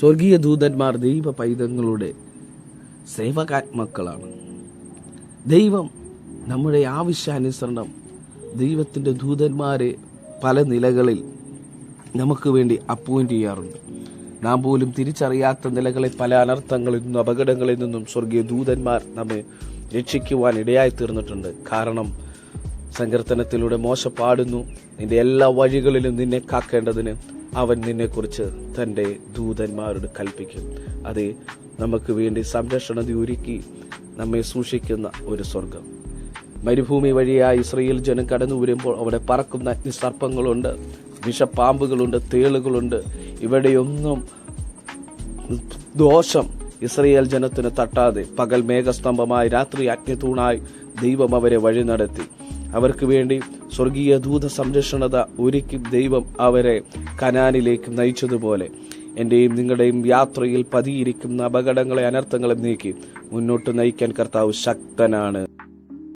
സ്വർഗീയ ദൂതന്മാർ ദൈവ പൈതങ്ങളുടെ സേവകാത്മാക്കളാണ്. ദൈവം നമ്മുടെ ആവശ്യാനുസരണം ദൈവത്തിൻ്റെ ദൂതന്മാരെ പല നിലകളിൽ നമുക്ക് വേണ്ടി അപ്പോയിന്റ് ചെയ്യാറുണ്ട്. നാം പോലും തിരിച്ചറിയാത്ത നിലകളിൽ പല അനർത്ഥങ്ങളിൽ നിന്നും അപകടങ്ങളിൽ നിന്നും സ്വർഗീയ ദൂതന്മാർ നമ്മെ രക്ഷിക്കുവാൻ ഇടയായി തീർന്നിട്ടുണ്ട്. കാരണം സങ്കീർത്തനത്തിലൂടെ മോശ പാടുന്നു, നിന്റെ എല്ലാ വഴികളിലും നിന്നെ കാക്കേണ്ടതിന് അവൻ നിന്നെക്കുറിച്ച് തൻ്റെ ദൂതന്മാരോട് കൽപ്പിക്കും. അതെ, നമുക്ക് വേണ്ടി സംരക്ഷണത ഒരുക്കി നമ്മെ സൂക്ഷിക്കുന്ന ഒരു സ്വർഗം. മരുഭൂമി വഴിയായി ഇസ്രായേൽ ജനം കടന്നു വരുമ്പോൾ അവിടെ പറക്കുന്ന അഗ്നിസർപ്പങ്ങളുണ്ട്, വിഷപ്പാമ്പുകളുണ്ട്, തേളുകളുണ്ട്. ഇവിടെയൊന്നും ദോഷം ഇസ്രായേൽ ജനത്തിന് തട്ടാതെ പകൽ മേഘസ്തംഭമായി രാത്രി അഗ്നിത്തൂണായി ദൈവം അവരെ വഴി നടത്തി. അവർക്ക് വേണ്ടി സ്വർഗീയ ദൂത സംരക്ഷണത ഒരുക്കി ദൈവം അവരെ കനാനിലേക്ക് നയിച്ചതുപോലെ എന്റെയും നിങ്ങളുടെയും യാത്രയിൽ പതിയിരിക്കുന്ന അപകടങ്ങളെ അനർത്ഥങ്ങളെ നീക്കി മുന്നോട്ട് നയിക്കാൻ കർത്താവ് ശക്തനാണ്.